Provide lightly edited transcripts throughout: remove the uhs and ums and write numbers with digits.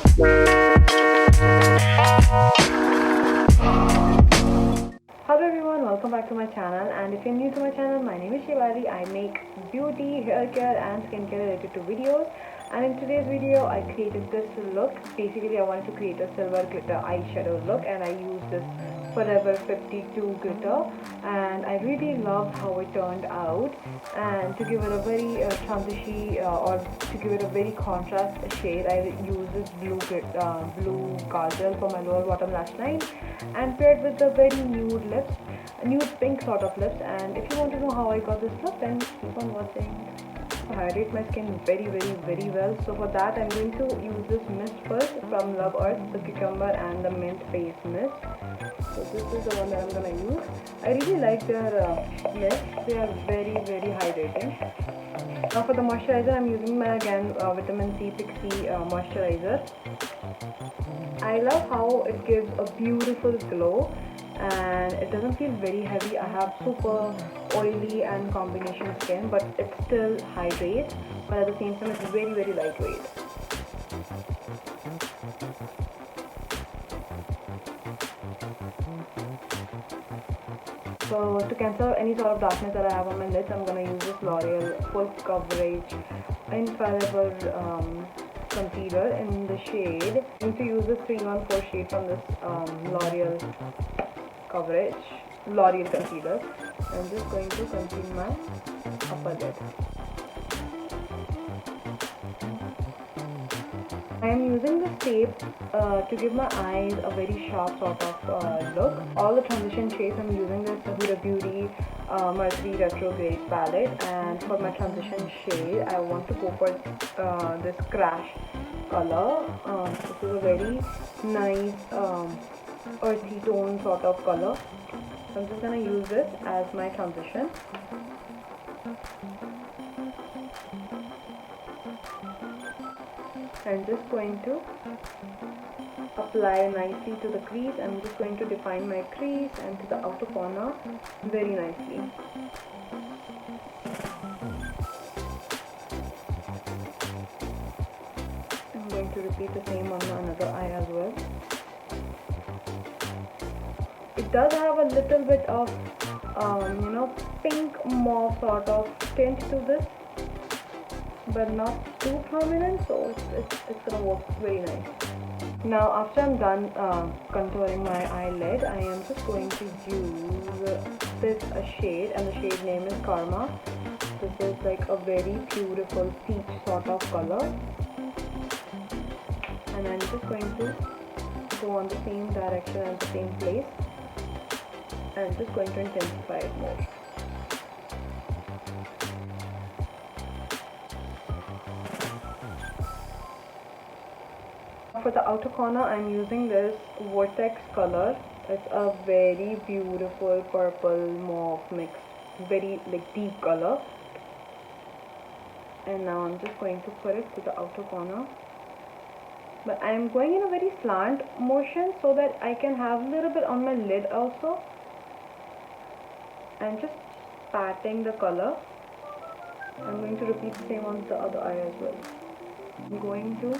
Hello everyone, welcome back to my channel, and if you're new to my channel, my name is Shivali. I make beauty, hair care and skincare related to videos, and in today's video I created this look. Basically I wanted to create a silver glitter eyeshadow look, and I used this Forever 52 glitter, and I really loved how it turned out. And to give it a very or to give it a very contrast shade, I used this blue kajal for my lower bottom lash line and paired with the very nude pink sort of lips. And if you want to know how I got this look, then keep on watching. Hydrate my skin very well. So for that I'm going to use this mist first from Love Earth, the cucumber and the mint face mist. So this is the one that I'm gonna use. I really like their mist. They are very hydrating. Now for the moisturizer, I'm using my vitamin C Pixie moisturizer. I love how it gives a beautiful glow, and it doesn't feel very heavy. I have super oily and combination skin, but it still hydrates, but at the same time it's very lightweight. So to cancel out any sort of darkness that I have on my lids, I'm gonna use this L'Oreal Full Coverage Infallible concealer in the shade. I'm going to use this 314 shade from this L'Oreal concealer. I'm just going to conceal my upper lid. I am using this tape to give my eyes a very sharp sort of look. All the transition shades, I'm using this Huda Beauty Mercury Retrograde palette, and for my transition shade I want to go for this crash color. This is a very nice earthy tone sort of color. So I'm just going to use this as my transition. I'm just going to apply nicely to the crease. I'm just going to define my crease and to the outer corner very nicely. I'm going to repeat the same on another eye as well. It does have a little bit of pink mauve sort of tint to this, but not too prominent, so it's gonna work very nice. Now after I'm done contouring my eyelid, I am just going to use this shade, and the shade name is Karma. This is like a very beautiful peach sort of color, and I'm just going to go on the same direction and the same place, and I'm just going to intensify it more. For the outer corner, I'm using this Vortex color. It's a very beautiful purple mauve mix, very deep color. And now I'm just going to put it to the outer corner. But I am going in a very slant motion so that I can have a little bit on my lid also. I'm just patting the color. I'm going to repeat the same on the other eye as well. I'm going to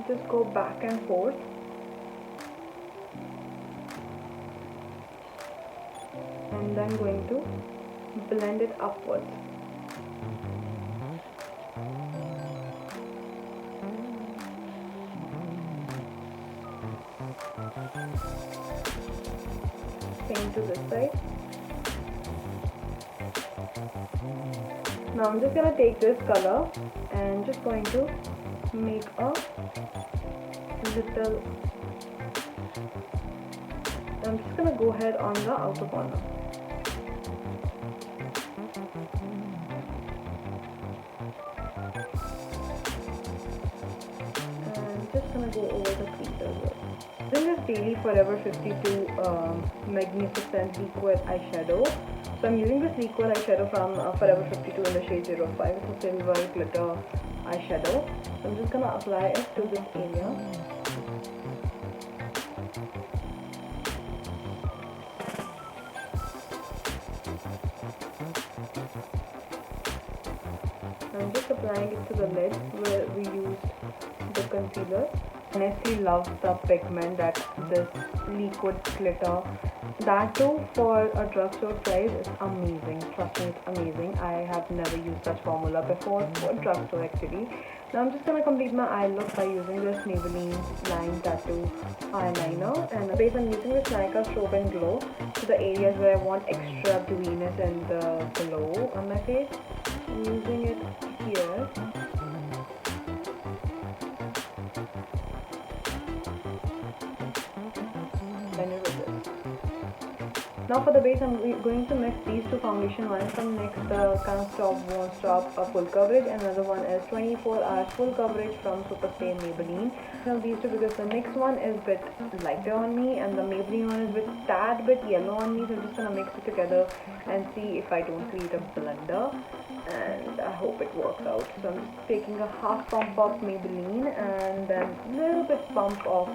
just go back and forth, and then going to blend it upwards. Same to this side. Now I'm just gonna take this color and just going to make a little. I'm just gonna go ahead on the outer corner. And just gonna go over the crease as well. This is Daily Forever 52 Magnificent Liquid Eyeshadow. So I'm using this liquid eyeshadow from Forever 52 in the shade 05. It's a silver glitter eyeshadow. So I'm just gonna apply it to this area. I'm just applying it to the lid where we used concealer. Honestly love the pigment that this liquid glitter, that too for a drugstore price, is amazing. Trust me, it's amazing. I have never used such formula before for drugstore actually. Now I'm just gonna complete my eye look by using this Maybelline Line Tattoo eyeliner, and base I'm using this Nika Strobe and Glow to the areas where I want extra dewiness and the glow on my face. I'm using it here. Now for the base, I'm going to mix these two foundation. One from NYX Can't Stop Won't Stop full coverage, and another one is 24 hours full coverage from Superstay Maybelline. Now these two because the NYX one is a bit lighter on me and the Maybelline one is a bit tad bit yellow on me, so I'm just gonna mix it together and see if I don't create a blender, and I hope it works out. So I'm just taking a half pump of Maybelline and then a little bit pump of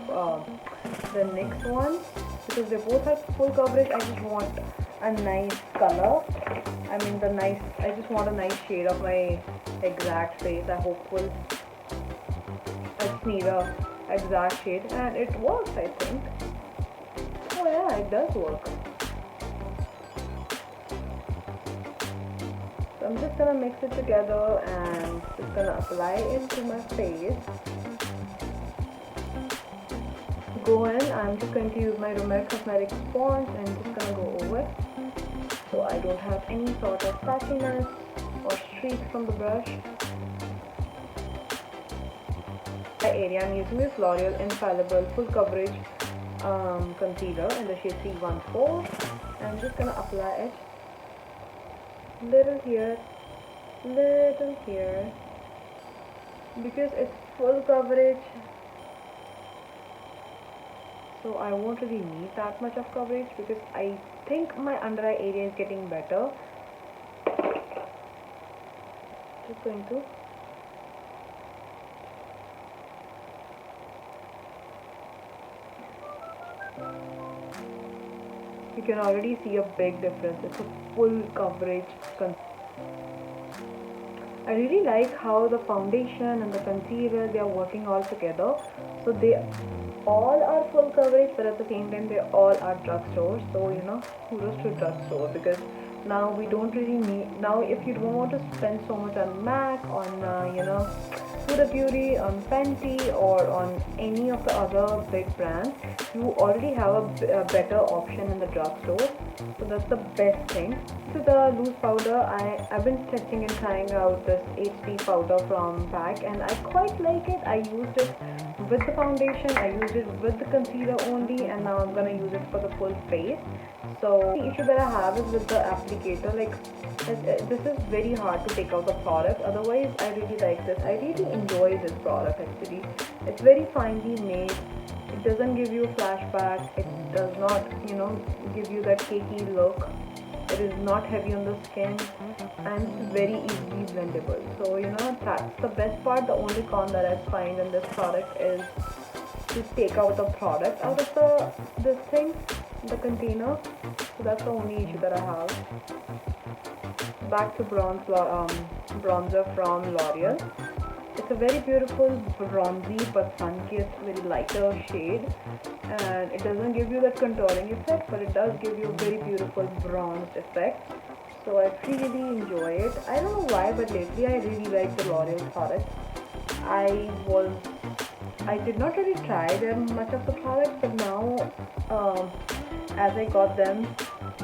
the NYX one, because they both have full coverage. I just want a nice color. I just want a nice shade of my exact face. I just need a exact shade, and it works, I think. Oh yeah, it does work. So I'm just gonna mix it together and just gonna apply it to my face. Go in, I'm just going to use my Rimmel Cosmetics sponge and just gonna go over, so I don't have any sort of patchiness or streaks from the brush. My area, I'm using this L'Oreal Infallible Full Coverage Concealer in the shade 314. I'm just gonna apply it little here, because it's full coverage. So I won't really need that much of coverage because I think my under eye area is getting better. Just going to you can already see a big difference. It's a full coverage. I really like how the foundation and the concealer, they are working all together. So they all are full coverage, but at the same time they all are drugstore. So kudos to drugstore, because now we don't really need, now if you don't want to spend so much on MAC, on Huda Beauty, on Fenty, or on any of the other big brands, you already have a better option in the drugstore. So that's the best thing. To the loose powder, I've been testing and trying out this HP powder from PAC, and I quite like it. I used it with the foundation, I used it with the concealer only, and now I'm gonna use it for the full face. So the issue that I have is with the applicator, like this is very hard to take out the product. Otherwise I really like this. I really enjoy this product actually. It's very finely made. It doesn't give you a flashback. It does not give you that cakey look. It is not heavy on the skin, and it's very easily blendable. So that's the best part. The only con that I find in this product is to take out the product out of the container. So that's the only issue that I have. Back to bronzer from L'Oreal. It's a very beautiful bronzy but sun-kissed, very lighter shade, and it doesn't give you that contouring effect, but it does give you a very beautiful bronzed effect. So I really enjoy it. I don't know why, but lately I really like the L'Oreal product. I did not really try them much of the products, but now as I got them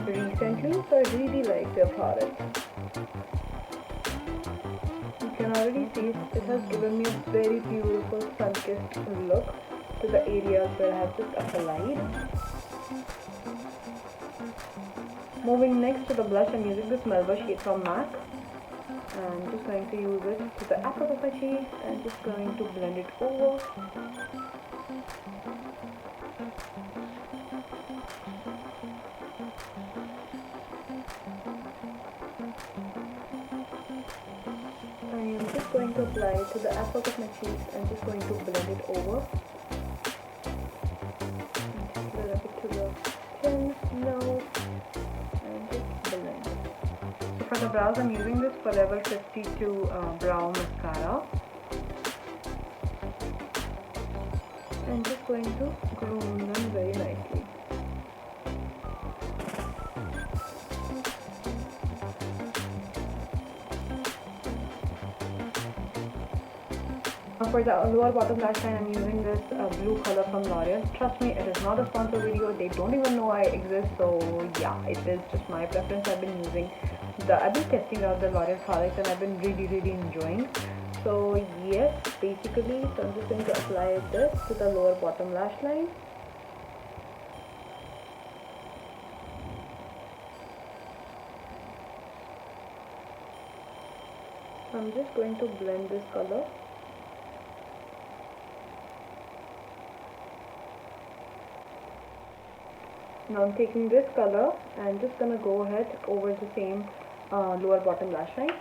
recently, so I really like their products. You can already see it has given me a very beautiful sun-kissed look to the areas where I have just applied. Moving next to the blush, I'm using this Melba shade from MAC. I'm just going to use it to the upper of my cheek and just going to blend it over. I'm just going to apply it to the upper of my cheeks and just going to blend it over. And just a little bit to the chin, nose, and just blend it. So for the brows, I'm using this Forever 52 Brow Mascara. going to groom them very nicely. For the lower bottom lash line, I'm using this blue color from L'Oreal. Trust me, it is not a sponsored video. They don't even know I exist. So yeah, it is just my preference. I've been testing out the L'Oreal products and I've been really enjoying. So yes, basically, so I'm just going to apply this to the lower bottom lash line. I'm just going to blend this color. Now I'm taking this color and just gonna go ahead over the same lower bottom lash line.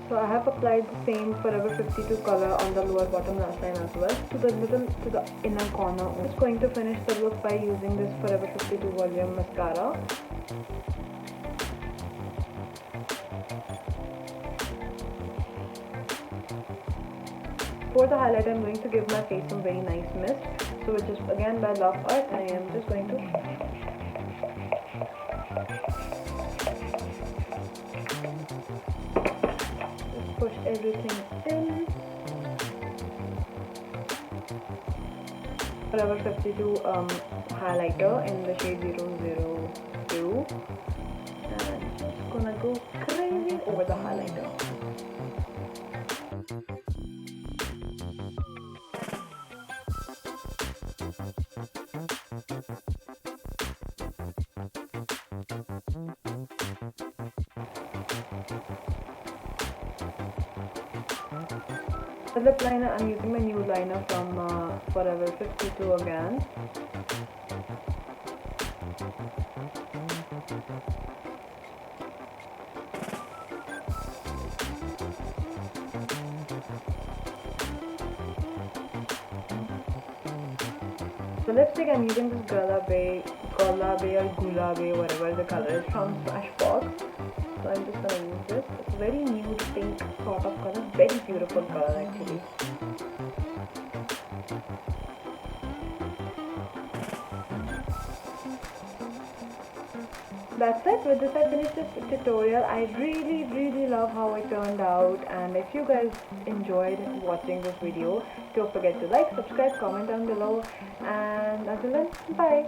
So I have applied the same Forever 52 color on the lower bottom lash line as well to the inner corner. I'm just going to finish the look by using this Forever 52 volume mascara. For the highlight, I'm going to give my face some very nice mist. So which is again by Love Art. I am just going to push everything in. Forever 52 highlighter in the shade 002, and just gonna go crazy over the highlighter. The lip liner, I'm using my new liner from Forever 52 again. The lipstick, I'm using this Gulabe or Gulabe, whatever the color is, from Smashbox. So I'm just gonna use this. It's very nude pink sort of color, very beautiful color actually. That's it. With this I finished this tutorial. I really love how it turned out, and if you guys enjoyed watching this video, don't forget to like, subscribe, comment down below, and until then, bye.